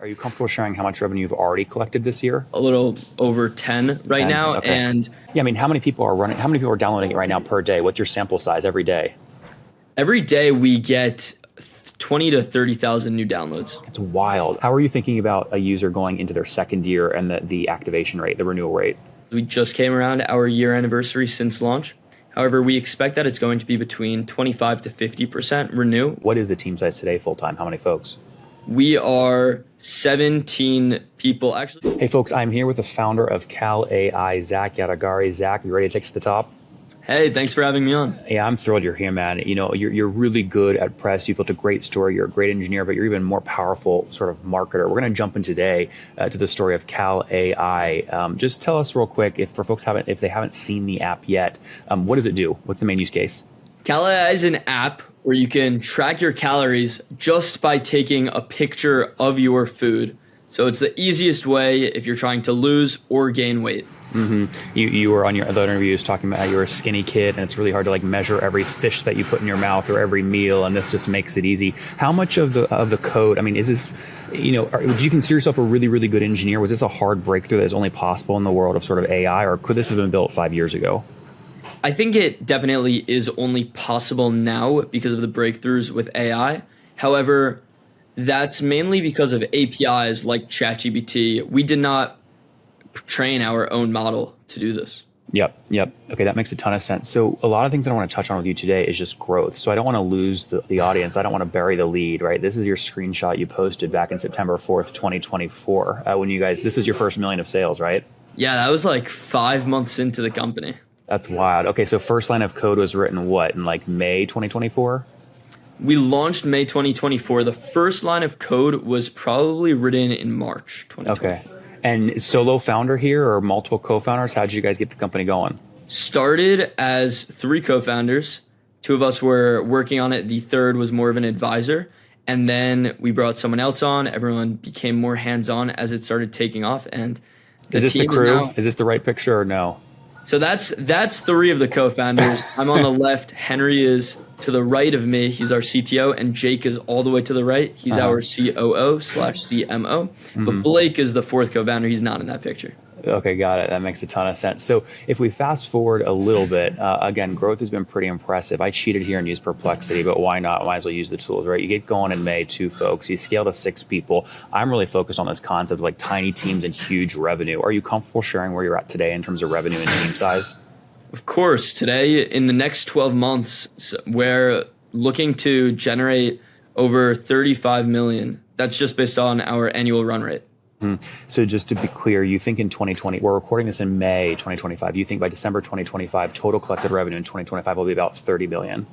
Are you comfortable sharing how much revenue you've already collected this year? A little over 10 right 10, now. okay. And Yeah, I mean, how many people are downloading it right now per day? What's your sample size every day? every day we get 20 to 30,000 new downloads. It's wild. How are you thinking about a user going into their second year and the activation rate, the renewal rate? We just came around our year anniversary since launch. However, we expect that it's going to be between 25 to 50% renew. What is the team size today full-time? How many folks? We are 17 people, actually. Hey folks, I'm here with the founder of CalAI, Zach Yadagari. Zach, you ready to take us to the top? Hey, thanks for having me on. Yeah, I'm thrilled you're here, man. You know, you're really good at press. You built a great story. You're a great engineer, but you're even more powerful sort of marketer. We're going to jump in today to the story of CalAI. Just tell us real quick, if they haven't seen the app yet, what does it do? What's the main use case? CalAI is an app where you can track your calories just by taking a picture of your food. So it's the easiest way if you're trying to lose or gain weight. Mm-hmm. You were on your other interviews talking about how you're a skinny kid and it's really hard to like measure every fish that you put in your mouth or every meal, and this just makes it easy. How much of the code, I mean, is this, would you consider yourself a really, really good engineer? Was this a hard breakthrough that is only possible in the world of sort of AI, or could this have been built 5 years ago? I think it definitely is only possible now because of the breakthroughs with AI. However, that's mainly because of APIs like ChatGPT. We did not train our own model to do this. Yep. Okay, that makes a ton of sense. So a lot of things that I want to touch on with you today is just growth. So I don't want to lose the audience. I don't want to bury the lead, right? This is your screenshot you posted back in September 4th, 2024, when this is your first $1 million of sales, right? Yeah, that was like 5 months into the company. That's wild. Okay, so first line of code was written what, in like May 2024? We launched May 2024. The first line of code was probably written in March 2024. Okay. And solo founder here or multiple co-founders? How did you guys get the company going? Started as 3 co-founders. 2 of us were working on it. The third was more of an advisor. And then we brought someone else on. Everyone became more hands-on as it started taking off. And is this the crew? Is this the right picture or no? So that's 3 of the co-founders. I'm on the left. Henry is to the right of me. He's our CTO, and Jake is all the way to the right. He's our COO/CMO. But Blake is the 4th co-founder. He's not in that picture. Okay, got it. That makes a ton of sense. So if we fast forward a little bit, again, growth has been pretty impressive. I cheated here and used Perplexity, but why not? Might as well use the tools, right? You get going in May, 2 folks. You scale to 6 people. I'm really focused on this concept of like tiny teams and huge revenue. Are you comfortable sharing where you're at today in terms of revenue and team size? Of course. Today, in the next 12 months, we're looking to generate over 35 million. That's just based on our annual run rate. So just to be clear, you think in 2020, we're recording this in May 2025, you think by December 2025, total collected revenue in 2025 will be about 30 billion?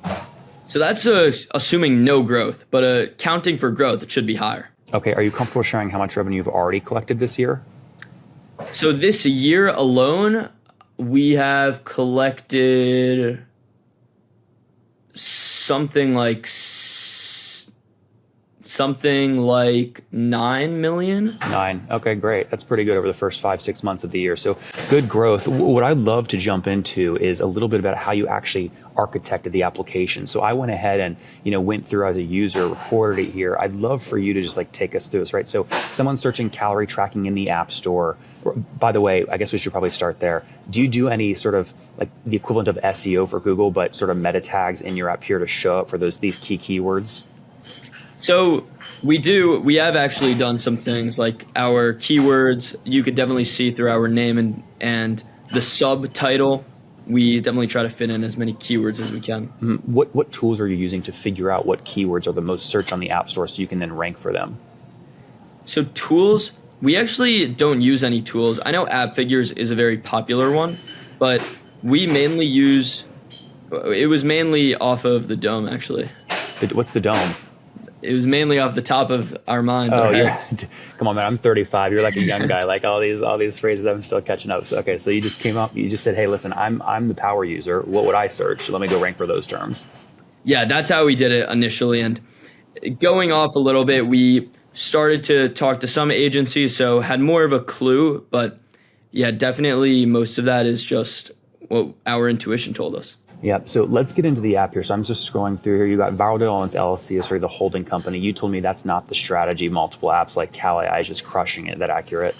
So that's assuming no growth, but counting for growth, it should be higher. Okay, are you comfortable sharing how much revenue you've already collected this year? So this year alone, we have collected something like 9 million. 9. Okay, great. That's pretty good over the first 5-6 months of the year. So good growth. What I'd love to jump into is a little bit about how you actually architected the application. So I went ahead and, went through as a user, recorded it here. I'd love for you to just like take us through this, right? So someone's searching calorie tracking in the App Store. By the way, I guess we should probably start there. Do you do any sort of like the equivalent of SEO for Google, but sort of meta tags in your app here to show up for these key keywords? So we do. We have actually done some things like our keywords. You could definitely see through our name and the subtitle. We definitely try to fit in as many keywords as we can. What tools are you using to figure out what keywords are the most searched on the App Store so you can then rank for them? So tools, we actually don't use any tools. I know App Figures is a very popular one, but we mainly it was mainly off of the dome actually. What's the dome? It was mainly off the top of our minds. Our heads. Come on, man. I'm 35. You're like a young guy. Like all these phrases, I'm still catching up. So, okay, so you just came up. You just said, "Hey, listen, I'm the power user. What would I search? Let me go rank for those terms." Yeah, that's how we did it initially. And going off a little bit, we started to talk to some agencies, so had more of a clue. But yeah, definitely most of that is just what our intuition told us. Yep. So let's get into the app here. So I'm just scrolling through here. You got Viral Developments LLC, is sort of the holding company. You told me that's not the strategy. Multiple apps like CalAI is just crushing it. Is that accurate?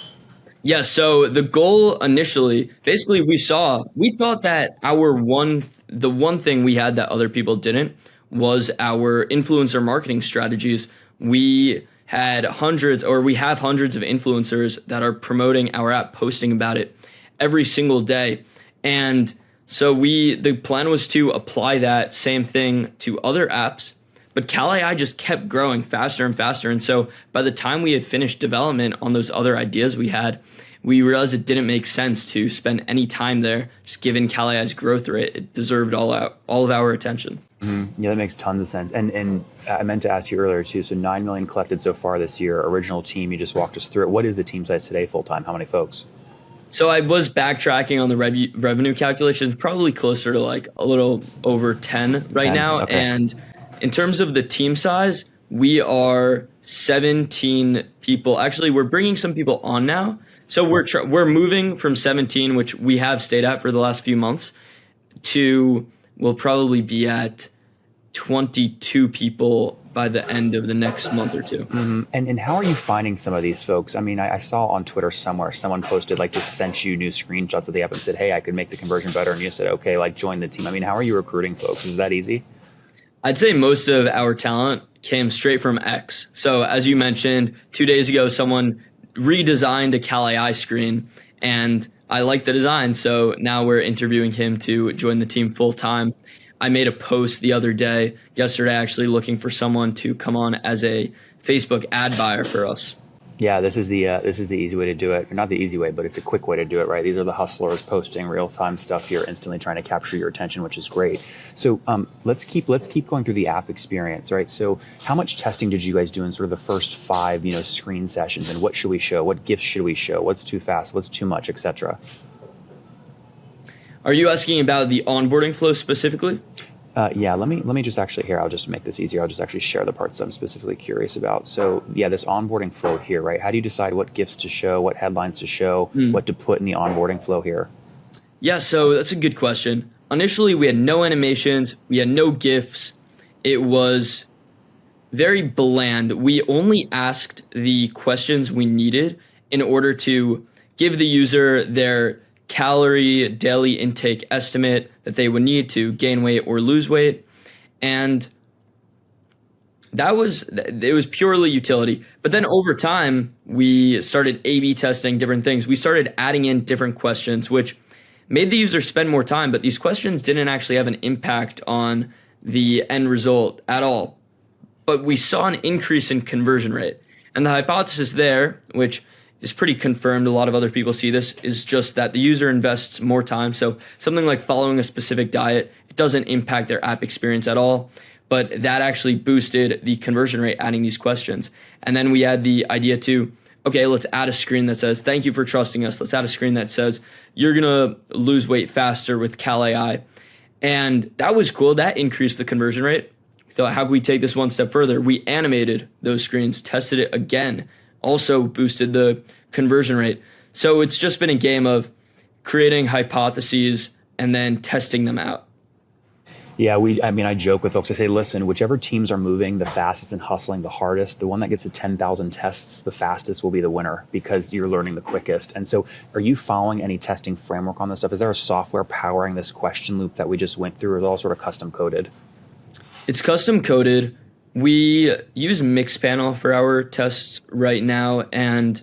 Yeah, so the goal initially, basically we thought that the one thing we had that other people didn't was our influencer marketing strategies. We have hundreds of influencers that are promoting our app, posting about it every single day. And so the plan was to apply that same thing to other apps, but CalAI just kept growing faster and faster. And so by the time we had finished development on those other ideas we realized it didn't make sense to spend any time there. Just given CalAI's growth rate, it deserved all of our attention. Mm-hmm. Yeah, that makes tons of sense. And I meant to ask you earlier too. So 9 million collected so far this year. Original team, you just walked us through it. What is the team size today, full time? How many folks? So I was backtracking on the revenue calculations, probably closer to like a little over 10 right now. Okay. And in terms of the team size, we are 17 people. Actually, we're bringing some people on now. So we're moving from 17, which we have stayed at for the last few months, to we'll probably be at 22 people by the end of the next month or two. Mm-hmm. And how are you finding some of these folks? I mean, I saw on Twitter somewhere someone posted like just sent you new screenshots of the app and said, hey, I could make the conversion better. And you said, okay, like join the team. I mean, how are you recruiting folks? Is that easy? I'd say most of our talent came straight from X. So as you mentioned, 2 days ago, someone redesigned a CalAI screen and I like the design. So now we're interviewing him to join the team full time. I made a post the other day, yesterday, actually looking for someone to come on as a Facebook ad buyer for us. Yeah, this is the easy way to do it. Or not the easy way, but it's a quick way to do it, right? These are the hustlers posting real time stuff here, instantly trying to capture your attention, which is great. So let's keep going through the app experience, right? So how much testing did you guys do in sort of the first 5, screen sessions, and what should we show? What gifts should we show? What's too fast? What's too much, etc.? Are you asking about the onboarding flow specifically? Yeah, let me just actually here, I'll just make this easier. I'll just actually share the parts I'm specifically curious about. So yeah, this onboarding flow here, right? How do you decide what gifts to show, what headlines to show, what to put in the onboarding flow here? Yeah, so that's a good question. Initially, we had no animations, we had no GIFs. It was very bland. We only asked the questions we needed in order to give the user their calorie daily intake estimate that they would need to gain weight or lose weight. And it was purely utility. But then over time, we started A/B testing different things. We started adding in different questions, which made the user spend more time, but these questions didn't actually have an impact on the end result at all. But we saw an increase in conversion rate. And the hypothesis there, which is pretty confirmed, a lot of other people see this, is just that the user invests more time. So something like following a specific diet, it doesn't impact their app experience at all, but that actually boosted the conversion rate adding these questions. And then we had the idea to, okay, let's add a screen that says, thank you for trusting us. Let's add a screen that says, you're gonna lose weight faster with CalAI. And that was cool, that increased the conversion rate. We thought, how can we take this one step further? We animated those screens, tested it again, also boosted the conversion rate. So it's just been a game of creating hypotheses and then testing them out. Yeah, I joke with folks. I say, listen, whichever teams are moving the fastest and hustling the hardest, the one that gets to 10,000 tests the fastest will be the winner because you're learning the quickest. And so are you following any testing framework on this stuff? Is there a software powering this question loop that we just went through, or is it all sort of custom coded? It's custom coded. We use Mixpanel for our tests right now, and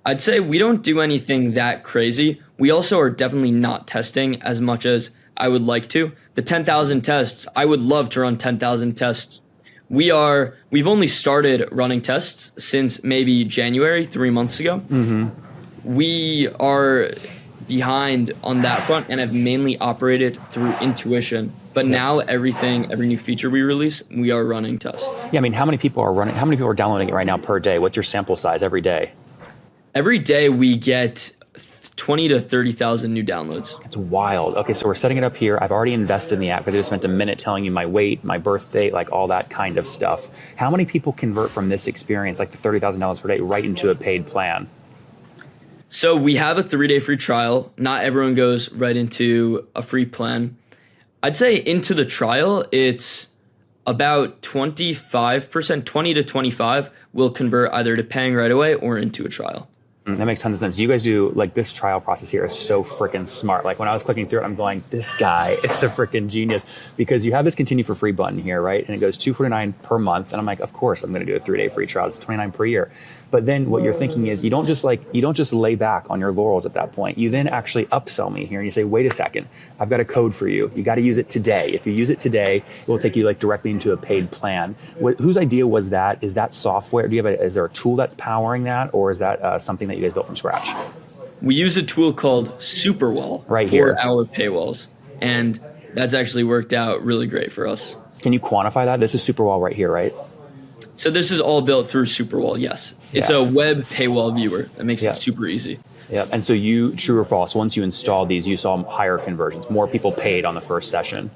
I'd say we don't do anything that crazy. We also are definitely not testing as much as I would like to. The 10,000 tests, I would love to run 10,000 tests. We've only started running tests since maybe January, 3 months ago. Mm-hmm. We are behind on that front and have mainly operated through intuition. But now every new feature we release, we are running tests. Yeah, how many people are downloading it right now per day? What's your sample size every day? Every day we get 20 to 30,000 new downloads. It's wild. Okay, so we're setting it up here. I've already invested in the app because I just spent a minute telling you my weight, my birth date, like all that kind of stuff. How many people convert from this experience, like the $30,000 per day, right into a paid plan? So we have a 3-day free trial. Not everyone goes right into a free plan. I'd say into the trial, it's about 25%, 20 to 25 will convert either to paying right away or into a trial. That makes tons of sense. You guys do, like, this trial process here is so freaking smart. Like, when I was clicking through it, I'm going, this guy is a freaking genius, because you have this continue for free button here, right? And it goes $249 per month. And I'm like, of course I'm going to do a 3-day free trial. It's $29 per year. But then what you're thinking is you don't just lay back on your laurels at that point. You then actually upsell me here and you say, wait a second, I've got a code for you. You got to use it today. If you use it today, it will take you like directly into a paid plan. Whose idea was that? Is that software? Is there a tool that's powering that? Or is that something that you guys built from scratch? We use a tool called Superwall right here for our paywalls. And that's actually worked out really great for us. Can you quantify that? This is Superwall right here, right? So this is all built through Superwall, yes. It's a web paywall viewer that makes it super easy. Yeah, and so you, true or false, once you installed these, you saw higher conversions, more people paid on the first session.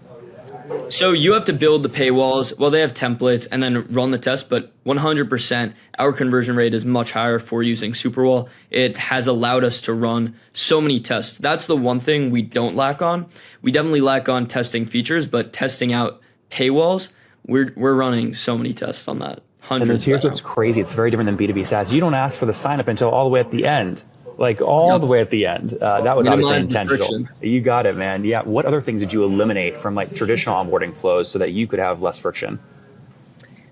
So you have to build the paywalls. Well, they have templates and then run the test, but 100%, our conversion rate is much higher for using Superwall. It has allowed us to run so many tests. That's the one thing we don't lack on. We definitely lack on testing features, but testing out paywalls, we're running so many tests on that. And here's what's crazy. It's very different than B2B SaaS. You don't ask for the sign up until all the way at the end. Like all the way at the end. That was obviously intentional. You got it, man. Yeah. What other things did you eliminate from like traditional onboarding flows so that you could have less friction?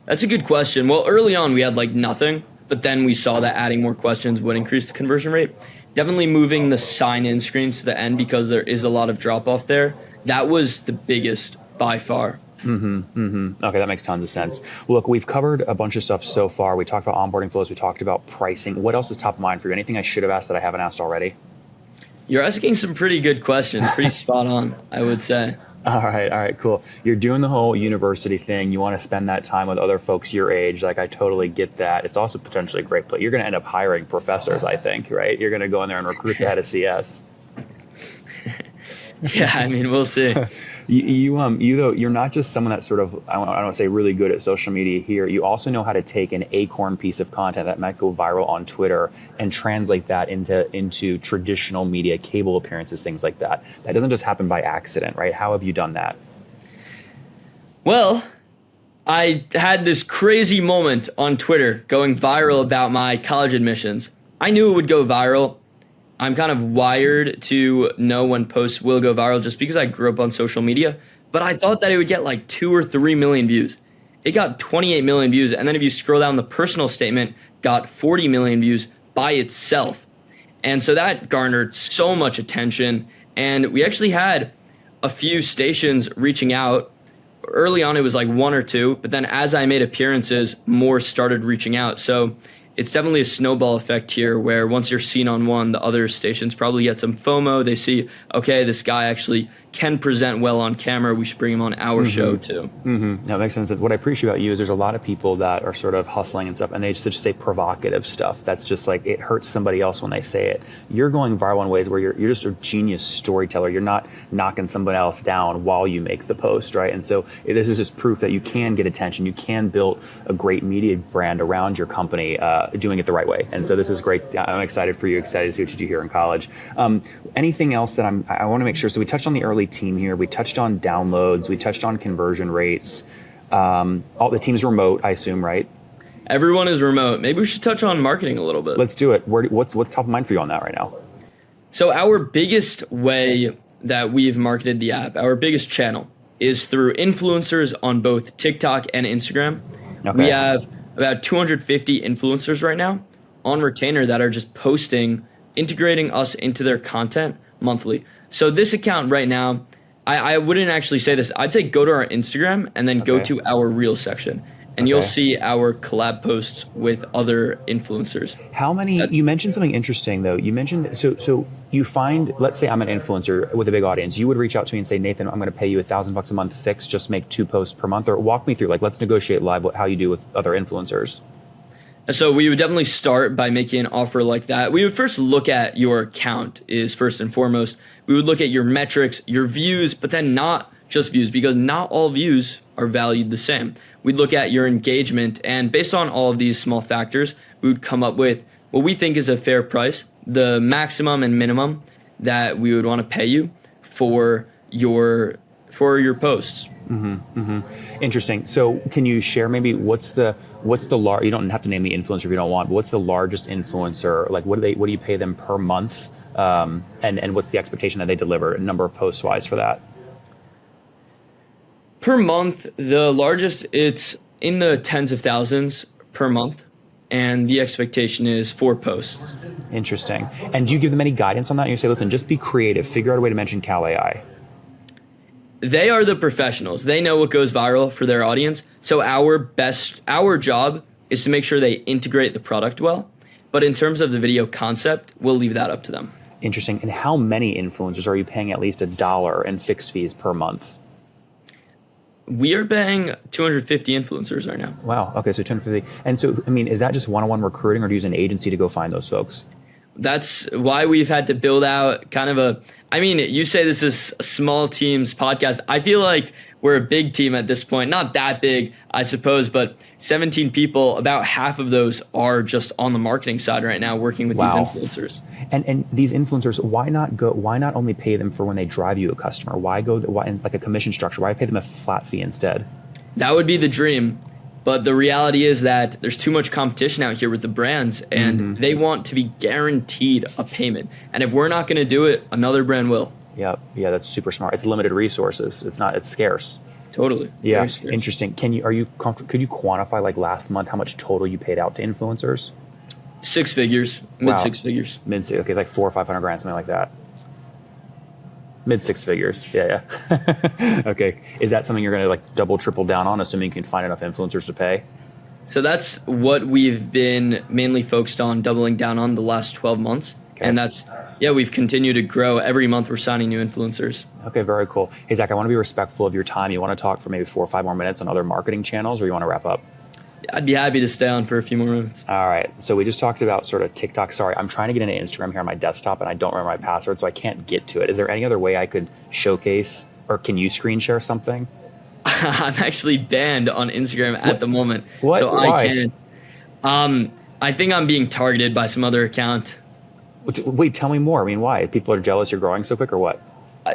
That's a good question. Well, early on we had like nothing, but then we saw that adding more questions would increase the conversion rate. Definitely moving the sign-in screens to the end because there is a lot of drop-off there. That was the biggest by far. Okay, that makes tons of sense. Well, look, we've covered a bunch of stuff so far. We talked about onboarding flows. We talked about pricing. What else is top of mind for you? Anything I should have asked that I haven't asked already? You're asking some pretty good questions. Pretty spot on, I would say. All right, cool. You're doing the whole university thing. You want to spend that time with other folks your age. Like, I totally get that. It's also potentially great, but you're going to end up hiring professors, I think, right? You're going to go in there and recruit the head of CS. Yeah, I mean, we'll see. You though, you're not just someone that's sort of, I don't want to say really good at social media here. You also know how to take an acorn piece of content that might go viral on Twitter and translate that into traditional media, cable appearances, things like that. That doesn't just happen by accident, right? How have you done that? Well, I had this crazy moment on Twitter going viral about my college admissions. I knew it would go viral. I'm kind of wired to know when posts will go viral just because I grew up on social media, but I thought that it would get like 2 or 3 million views. It got 28 million views, and then if you scroll down, the personal statement got 40 million views by itself. And so that garnered so much attention, and we actually had a few stations reaching out. Early on, it was like 1 or 2, but then as I made appearances, more started reaching out. So it's definitely a snowball effect here where once you're seen on one, the other stations probably get some FOMO. They see, okay, this guy actually can present well on camera. We should bring him on our show too. That makes sense. What I appreciate about you is there's a lot of people that are sort of hustling and stuff, and they just say provocative stuff. That's just like, it hurts somebody else when they say it. You're going viral in ways where you're just a genius storyteller. You're not knocking somebody else down while you make the post, right? And so this is just proof that you can get attention. You can build a great media brand around your company, doing it the right way. And so this is great. I'm excited for you. Excited to see what you do here in college. Anything else that I want to make sure? So we touched on the early team here. We touched on downloads. We touched on conversion rates. All the team's remote, I assume, right? Everyone is remote. Maybe we should touch on marketing a little bit. Let's do it. What's top of mind for you on that right now? So our biggest way that we've marketed the app, our biggest channel, is through influencers on both TikTok and Instagram. Okay. We have about 250 influencers right now on retainer that are just posting, integrating us into their content monthly. So this account right now, I wouldn't actually say this. I'd say go to our Instagram and then go to our Reels section. And you'll see our collab posts with other influencers. How many, you mentioned something interesting though. You mentioned, so you find, let's say I'm an influencer with a big audience. You would reach out to me and say, Nathan, I'm going to pay you $1,000 a month fixed, just make 2 posts per month, or walk me through, like, let's negotiate live how you do with other influencers. So we would definitely start by making an offer like that. We would first look at your account is first and foremost. We would look at your metrics, your views, but then not just views, because not all views are valued the same. We'd look at your engagement, and based on all of these small factors, we would come up with what we think is a fair price, the maximum and minimum that we would want to pay you for your for your posts. Interesting. So can you share maybe what's the you don't have to name the influencer if you don't want, but what's the largest influencer? Like what do you pay them per month? And what's the expectation that they deliver, number of posts wise for that? Per month, the largest, it's in the tens of thousands per month. And the expectation is 4 posts. Interesting. And do you give them any guidance on that? You say, listen, just be creative. Figure out a way to mention CalAI. They are the professionals. They know what goes viral for their audience. So our job is to make sure they integrate the product well. But in terms of the video concept, we'll leave that up to them. Interesting. And how many influencers are you paying at least $1 in fixed fees per month? We are paying 250 influencers right now. Wow. Okay. So 250. And so, I mean, is that just one-on-one recruiting or do you use an agency to go find those folks? That's why we've had to build out kind of you say this is a small teams podcast. I feel like we're a big team at this point. Not that big, I suppose, but 17 people, about half of those are just on the marketing side right now working with these influencers. And these influencers, why not only pay them for when they drive you a customer? Why it's like a commission structure? Why pay them a flat fee instead? That would be the dream. But the reality is that there's too much competition out here with the brands, and they want to be guaranteed a payment. And if we're not going to do it, another brand will. Yeah, that's super smart. It's limited resources. It's scarce. Totally. Yeah, interesting. Could you quantify like last month how much total you paid out to influencers? 6 figures, mid 6 figures. Okay, like $400,000 or $500,000, something like that. Mid 6 figures. Yeah. Okay. Is that something you're going to like double, triple down on, assuming you can find enough influencers to pay? So that's what we've been mainly focused on, doubling down on the last 12 months. Okay. And we've continued to grow. Every month we're signing new influencers. Okay, very cool. Hey, Zach, I want to be respectful of your time. You want to talk for maybe 4 or 5 more minutes on other marketing channels, or you want to wrap up? I'd be happy to stay on for a few more minutes. All right. So we just talked about sort of TikTok. Sorry, I'm trying to get into Instagram here on my desktop and I don't remember my password, so I can't get to it. Is there any other way I could showcase, or can you screen share something? I'm actually banned on Instagram at the moment. What? So Why? I can't. I think I'm being targeted by some other account. Wait, tell me more. I mean, why? People are jealous you're growing so quick, or what?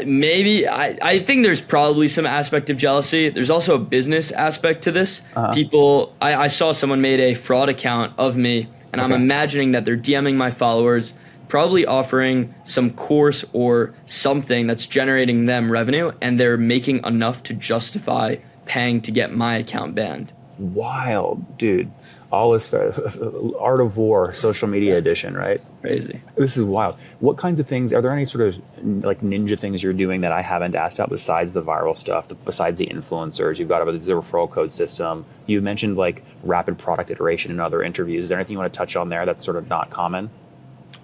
Maybe. I think there's probably some aspect of jealousy. There's also a business aspect to this. People, I saw someone made a fraud account of me, and I'm imagining that they're DMing my followers, probably offering some course or something that's generating them revenue, and they're making enough to justify paying to get my account banned. Wild, dude. All is art of war, social media edition, right? Crazy. This is wild. What kinds of things, are there any sort of like ninja things you're doing that I haven't asked about besides the viral stuff, besides the influencers? You've got the referral code system. You mentioned like rapid product iteration in other interviews. Is there anything you want to touch on there that's sort of not common?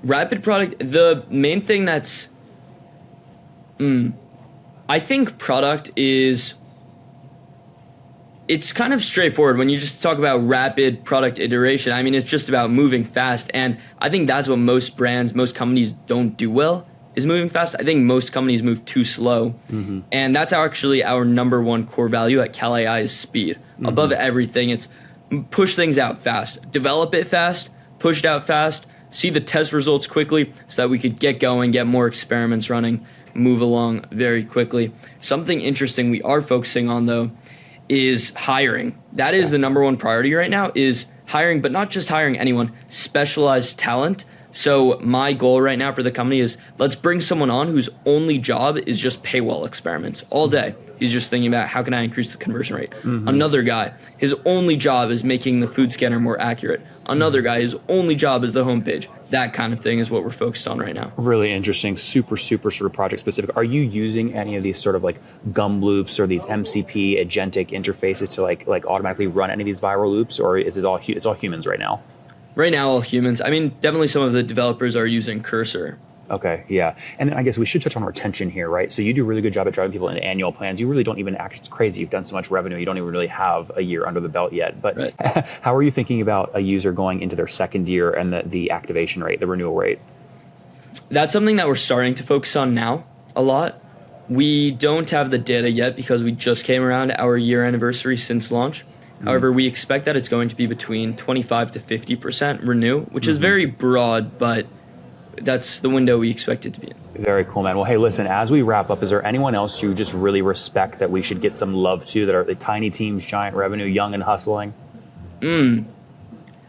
Rapid product, the main thing that's, I think product is, it's kind of straightforward when you just talk about rapid product iteration. I mean, it's just about moving fast. And I think that's what most brands, most companies don't do well, is moving fast. I think most companies move too slow. And that's actually our number one core value at CalAI is speed. Above everything, it's push things out fast, develop it fast, push it out fast, see the test results quickly so that we could get going, get more experiments running, move along very quickly. Something interesting we are focusing on, though, is hiring. That is the number one priority right now, is hiring, but not just hiring anyone, specialized talent. So my goal right now for the company is let's bring someone on whose only job is just paywall experiments all day. He's just thinking about how can I increase the conversion rate. Another guy, his only job is making the food scanner more accurate. Another guy, his only job is the homepage. That kind of thing is what we're focused on right now. Really interesting, super sort of project specific. Are you using any of these sort of like gum loops or these MCP agentic interfaces to like automatically run any of these viral loops, or is it it's all humans right now? Right now, all humans. I mean, definitely some of the developers are using Cursor. Okay, yeah. And then I guess we should touch on retention here, right? So you do a really good job at driving people into annual plans. You really don't even it's crazy. You've done so much revenue. You don't even really have a year under the belt yet. But how are you thinking about a user going into their second year and the activation rate, the renewal rate? That's something that we're starting to focus on now a lot. We don't have the data yet because we just came around our year anniversary since launch. However, we expect that it's going to be between 25 to 50% renew, which is very broad, but that's the window we expect it to be in. Very cool, man. Well, hey, listen, as we wrap up, is there anyone else you just really respect that we should get some love to that are the tiny teams, giant revenue, young and hustling?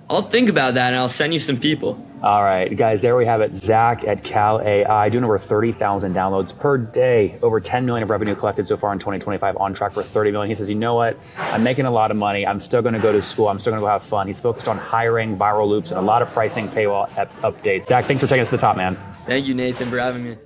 I'll think about that and I'll send you some people. All right, guys, there we have it. Zach at CalAI doing over 30,000 downloads per day, over 10 million of revenue collected so far in 2025, on track for 30 million. He says, you know what? I'm making a lot of money. I'm still going to go to school. I'm still going to go have fun. He's focused on hiring, viral loops, and a lot of pricing paywall updates. Zach, thanks for taking us to the top, man. Thank you, Nathan, for having me.